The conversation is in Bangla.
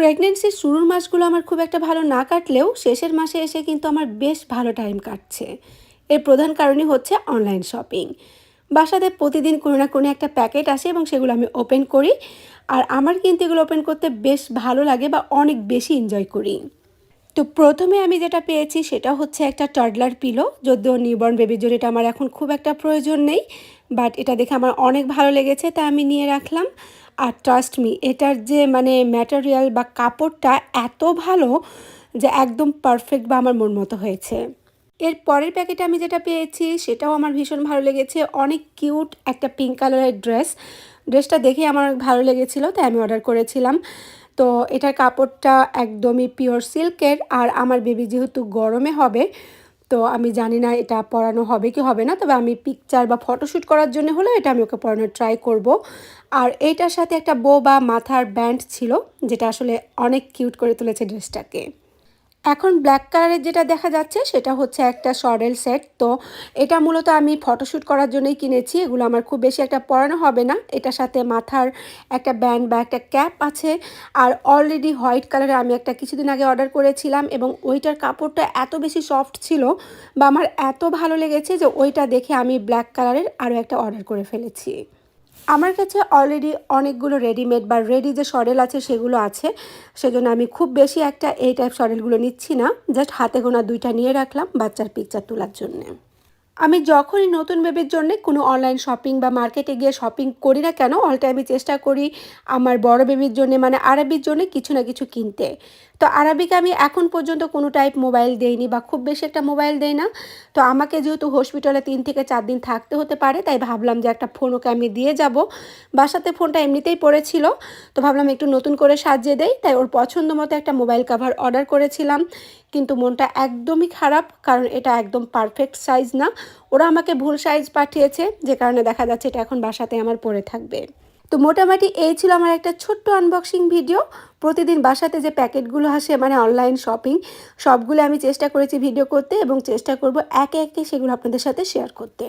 প্রেগনেন্সির শুরুর মাসগুলো আমার খুব একটা ভালো না কাটলেও শেষের মাসে এসে কিন্তু আমার বেশ ভালো টাইম কাটছে। এর প্রধান কারণই হচ্ছে অনলাইন শপিং। বাসাতে প্রতিদিন কোনো না কোনো একটা প্যাকেট আসে এবং সেগুলো আমি ওপেন করি। আর আমার কিন্তু এগুলো ওপেন করতে বেশ ভালো লাগে বা অনেক বেশি এনজয় করি। তো প্রথমে আমি যেটা পেয়েছি সেটা হচ্ছে একটা টডলার পিলো। যদিও নিউবর্ন বেবির জন্য এটা আমার এখন খুব একটা প্রয়োজন নেই, বাট এটা দেখে আমার অনেক ভালো লেগেছে তাই আমি নিয়ে রাখলাম। আর ট্রাস্ট মি, এটার যে ম্যাটেরিয়াল বা কাপড়টা এত ভালো যে একদম পারফেক্ট বা আমার মন মতো হয়েছে। এর পরের প্যাকেটে আমি যেটা পেয়েছি সেটাও আমার ভীষণ ভালো লেগেছে। অনেক কিউট একটা পিঙ্ক কালারের ড্রেসটা দেখে আমার ভালো লেগেছিলো তাই আমি অর্ডার করেছিলাম। তো এটার কাপড়টা একদমই পিওর সিল্কের। আর আমার বেবি যেহেতু গরমে হবে, তো আমি জানি না এটা পরানো হবে কি হবে না, তবে আমি পিকচার বা ফটোশ্যুট করার জন্য হলে এটা আমি ওকে পরানোর ট্রাই করব। আর এইটার সাথে একটা বো বা মাথার ব্যান্ড ছিল, যেটা আসলে অনেক কিউট করে তুলেছে ড্রেসটাকে। এখন ব্ল্যাক কালারের যেটা দেখা যাচ্ছে সেটা হচ্ছে একটা সডেল সেট। তো এটা মূলত আমি ফটোশ্যুট করার জন্যই কিনেছি। এগুলো আমার খুব বেশি একটা পরানো হবে না। এটার সাথে মাথার একটা ব্যান্ড বা একটা ক্যাপ আছে। আর অলরেডি হোয়াইট কালারের আমি একটা কিছুদিন আগে অর্ডার করেছিলাম এবং ওইটার কাপড়টা এত বেশি সফট ছিল বা আমার এত ভালো লেগেছে যে ওইটা দেখে আমি ব্ল্যাক কালারের আরও একটা অর্ডার করে ফেলেছি। আমার কাছে অলরেডি অনেকগুলো রেডিমেড বা রেডি যে সডেল আছে সেগুলো আছে, সেজন্য আমি খুব বেশি একটা এই টাইপ সডেলগুলো নিচ্ছি না। জাস্ট হাতে গোনা 2টা নিয়ে রাখলাম বাচ্চার পিকচার তোলার জন্যে। আমি যখনই নতুন বেবির জন্য কোনো অনলাইন শপিং বা মার্কেটে গিয়ে শপিং করি না কেন, অল টাইমে চেষ্টা করি আমার বড় বেবির জন্য আরবির জন্য কিছু না কিছু কিনতে। তো আরবিকে আমি এখন পর্যন্ত কোনো টাইপ মোবাইল দেইনি বা খুব বেশি একটা মোবাইল দেই না। তো আমাকে যেহেতু হসপিটালে 3 থেকে 4 দিন থাকতে হতে পারে, তাই ভাবলাম যে একটা ফোন ওকে আমি দিয়ে যাব। বাসাতে ফোনটা এমনিতেই পড়েছিল, তো ভাবলাম একটু নতুন করে সাজিয়ে দেই, তাই ওর পছন্দ মতো একটা মোবাইল কাভার অর্ডার করেছিলাম। কিন্তু মনটা একদমই খারাপ, কারণ এটা একদম পারফেক্ট সাইজ না। ওরা আমাকে ভুল সাইজ পাঠিয়েছে, যে কারণে দেখা যাচ্ছে এটা এখন বাসাতে আমার পড়ে থাকবে। তো মোটামুটি এই ছিল আমার একটা ছোট্ট আনবক্সিং ভিডিও। প্রতিদিন বাসাতে যে প্যাকেটগুলো আসে অনলাইন শপিং, সবগুলো আমি চেষ্টা করেছি ভিডিও করতে এবং চেষ্টা করব একে একে সেগুলো আপনাদের সাথে শেয়ার করতে।